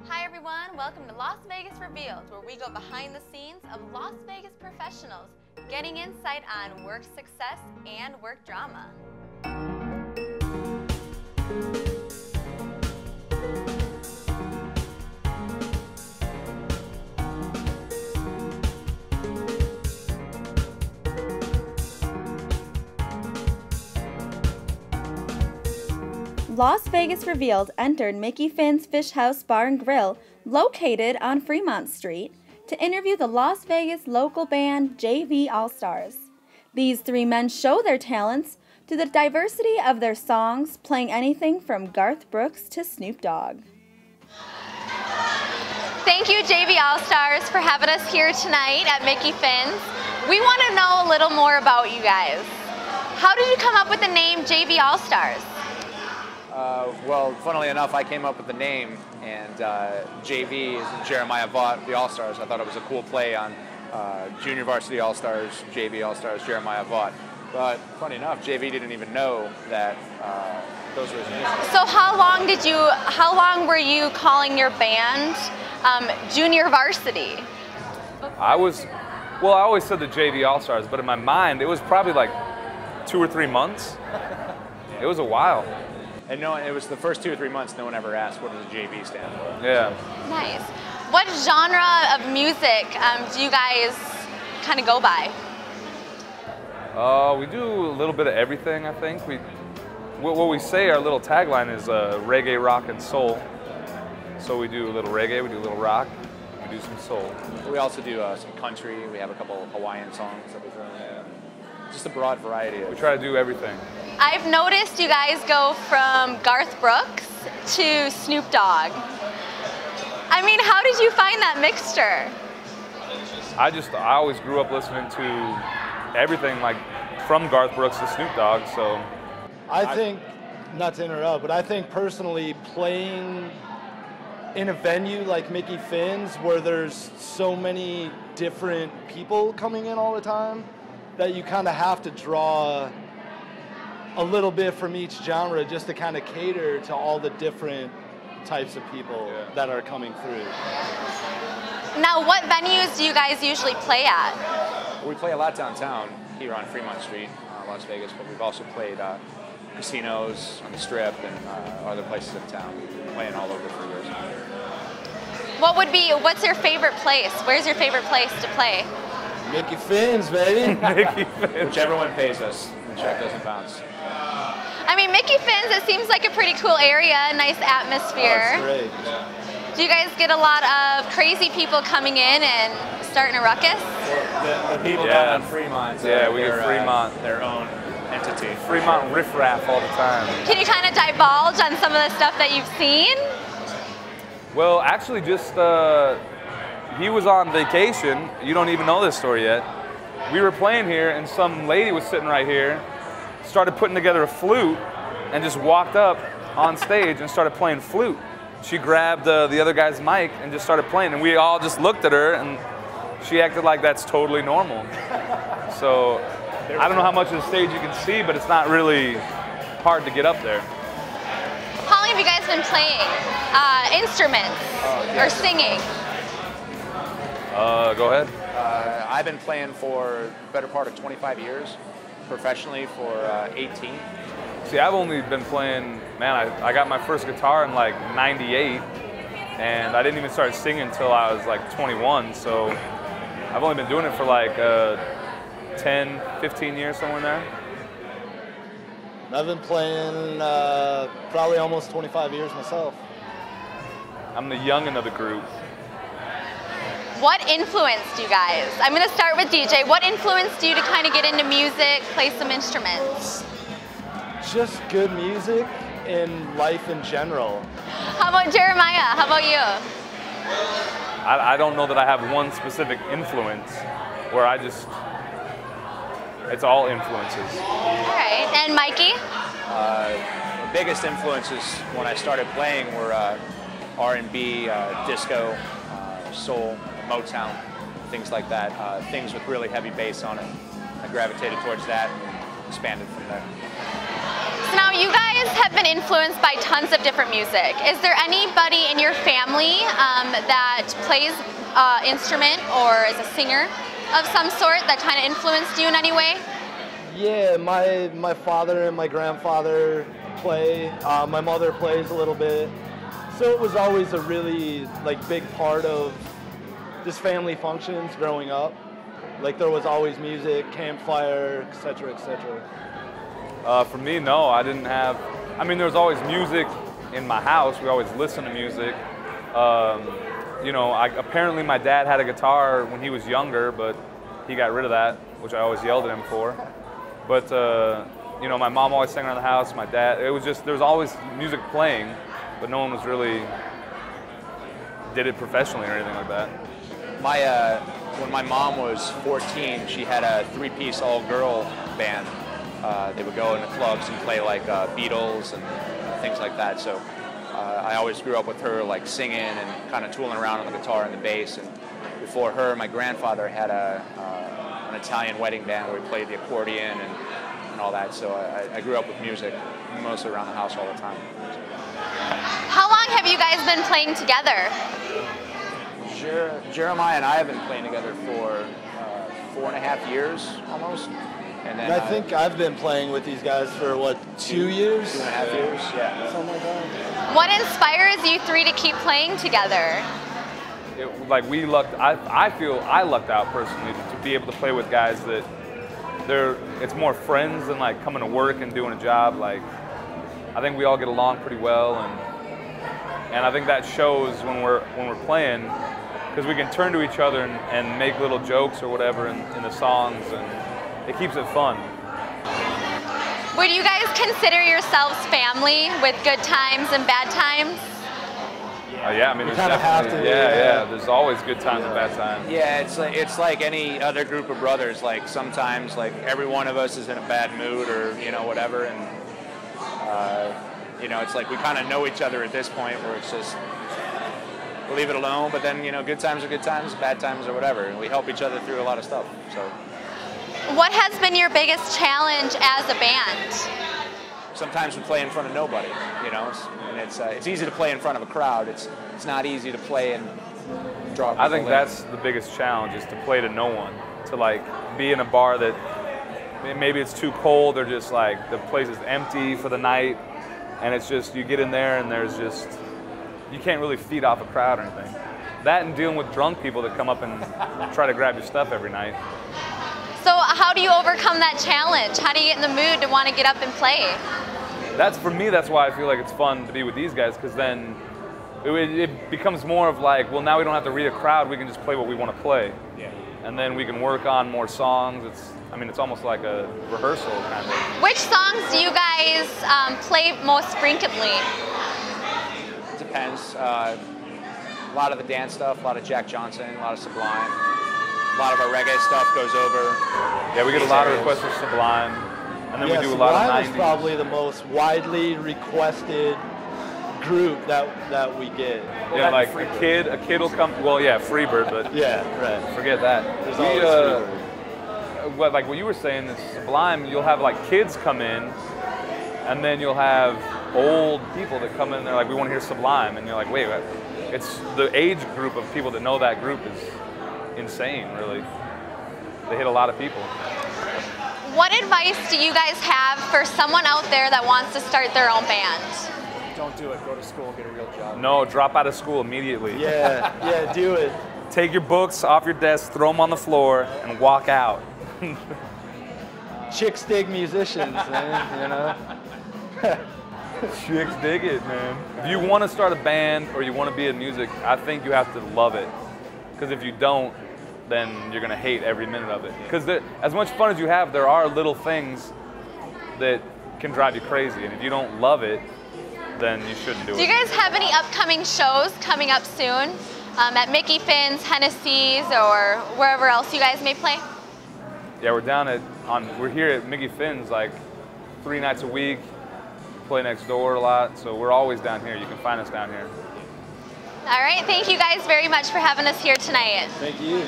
Hi everyone, welcome to Las Vegas Revealed, where we go behind the scenes of Las Vegas professionals, getting insight on work success and work drama. Las Vegas Revealed entered Mickey Finn's Fish House Bar and Grill, located on Fremont Street, to interview the Las Vegas local band JV All-Stars. These three men show their talents to the diversity of their songs, playing anything from Garth Brooks to Snoop Dogg. Thank you, JV All-Stars, for having us here tonight at Mickey Finn's. We want to know a little more about you guys. How did you come up with the name JV All-Stars? Well, funnily enough, I came up with the name, and JV is Jeremiah Vaught, the All-Stars. I thought it was a cool play on Junior Varsity All-Stars, JV All-Stars, Jeremiah Vaught. But funny enough, JV didn't even know that those were his initials. So how long were you calling your band Junior Varsity? I always said the JV All-Stars, but in my mind, it was probably like 2 or 3 months. It was a while. And no, it was the first 2 or 3 months no one ever asked what does JV stand for. Yeah. Nice. What genre of music do you guys kind of go by? We do a little bit of everything, I think. What we say, our little tagline is reggae, rock, and soul. So we do a little reggae, we do a little rock, we do some soul. We also do some country. We have a couple Hawaiian songs that we throw in there. Just a broad variety. We try to do everything. I've noticed you guys go from Garth Brooks to Snoop Dogg. I mean, how did you find that mixture? I always grew up listening to everything, like from Garth Brooks to Snoop Dogg, so. I think, not to interrupt, but I think personally playing in a venue like Mickey Finn's where there's so many different people coming in all the time, that you kind of have to draw a little bit from each genre just to kind of cater to all the different types of people that are coming through. Now, what venues do you guys usually play at? We play a lot downtown here on Fremont Street, Las Vegas, but we've also played casinos on the Strip and other places in town. We've been playing all over for years. What's your favorite place? Where's your favorite place to play? Mickey Finn's, baby. Mickey Finn's. Whichever one pays us, the check doesn't bounce. I mean, Mickey Finn's, it seems like a pretty cool area, nice atmosphere. Oh, it's great. Do you guys get a lot of crazy people coming in and starting a ruckus? The people down in Fremont, we get Fremont. Their own entity. Fremont riffraff all the time. Can you kind of divulge on some of the stuff that you've seen? Well, actually just, he was on vacation. You don't even know this story yet. We were playing here and some lady was sitting right here, started putting together a flute and just walked up on stage and started playing flute. She grabbed the other guy's mic and just started playing, and we all just looked at her and she acted like that's totally normal. So I don't know how much of the stage you can see, but it's not really hard to get up there. How long have you guys been playing instruments or singing? Go ahead. I've been playing for the better part of 25 years, professionally for 18. See, I've only been playing, man, I got my first guitar in like '98, and I didn't even start singing until I was like 21, so I've only been doing it for like 10, 15 years, somewhere in there. I've been playing probably almost 25 years myself. I'm the youngin' of the group. What influenced you guys? I'm going to start with DJ. What influenced you to kind of get into music, play some instruments? Just good music and life in general. How about Jeremiah? How about you? I don't know that I have one specific influence where it's all influences. All right, and Mikey? The biggest influences when I started playing were R&B, disco, soul, Motown, things like that. Things with really heavy bass on it. I gravitated towards that and expanded from there. So now you guys have been influenced by tons of different music. Is there anybody in your family that plays instrument or is a singer of some sort that kind of influenced you in any way? Yeah, my father and my grandfather play. My mother plays a little bit. So it was always a really big part of just family functions growing up. Like there was always music, campfire, etc., etc. For me, no, I didn't have. I mean, there was always music in my house. We always listened to music. You know, apparently my dad had a guitar when he was younger, but he got rid of that, which I always yelled at him for. But you know, my mom always sang around the house. My dad. It was just there was always music playing, but no one was really did it professionally or anything like that. When my mom was 14, she had a 3-piece all-girl band. They would go into clubs and play like Beatles and things like that. So I always grew up with her like singing and kind of tooling around on the guitar and the bass. And before her, my grandfather had an Italian wedding band where he played the accordion and all that. So I grew up with music mostly around the house all the time. How long have you guys been playing together? Jeremiah and I have been playing together for 4.5 years almost. And then I think I've been playing with these guys for what, 2 years? 2.5 years, yeah. Something like that. What inspires you three to keep playing together? I feel I lucked out personally to be able to play with guys that it's more friends than like coming to work and doing a job. Like, I think we all get along pretty well, and I think that shows when we're playing, because we can turn to each other and make little jokes or whatever in the songs, and it keeps it fun. Would you guys consider yourselves family with good times and bad times? Yeah, I mean, there's kind of have to. Yeah, there's always good times and bad times. Yeah, it's like any other group of brothers. Like sometimes, like every one of us is in a bad mood or whatever, and it's like we kind of know each other at this point where it's just we'll leave it alone. But then good times are good times, bad times or whatever, and we help each other through a lot of stuff. So. What has been your biggest challenge as a band? Sometimes we play in front of nobody, and it's easy to play in front of a crowd. It's not easy to play and draw people I think in. that's the biggest challenge, is to play to no one. To like be in a bar that maybe it's too cold or just like the place is empty for the night, and it's just you get in there and there's just you can't really feed off a crowd or anything. That and dealing with drunk people that come up and try to grab your stuff every night. So how do you overcome that challenge? How do you get in the mood to want to get up and play? For me, that's why I feel like it's fun to be with these guys, because then it becomes more of like, well, now we don't have to read a crowd, we can just play what we want to play. Yeah. And then we can work on more songs. It's almost like a rehearsal kind of. Which songs do you guys play most frequently? It depends. A lot of the dance stuff, a lot of Jack Johnson, a lot of Sublime. A lot of our reggae stuff goes over. Yeah, we get a lot of requests for Sublime, and then we do a lot of 90s. Sublime is probably the most widely requested group that we get. Yeah, like a kid will come. Well, yeah, Freebird, but yeah, right. Forget that. There's always Freebird. Like what you were saying is Sublime. You'll have like kids come in, and then you'll have old people that come in. They're like, we want to hear Sublime, and you're like, wait, it's the age group of people that know that group is insane, really. They hit a lot of people. What advice do you guys have for someone out there that wants to start their own band? Don't do it. Go to school, get a real job. No, drop out of school immediately. Yeah, do it. Take your books off your desk, throw them on the floor, and walk out. Chicks dig musicians, man, Chicks dig it, man. If you want to start a band or you want to be in music, I think you have to love it. Because if you don't, then you're going to hate every minute of it. Because as much fun as you have, there are little things that can drive you crazy. And if you don't love it, then you shouldn't do it. Do you guys have any upcoming shows coming up soon at Mickey Finn's, Hennessy's, or wherever else you guys may play? Yeah, we're here at Mickey Finn's like 3 nights a week. Play next door a lot, so we're always down here. You can find us down here. All right, thank you guys very much for having us here tonight. Thank you.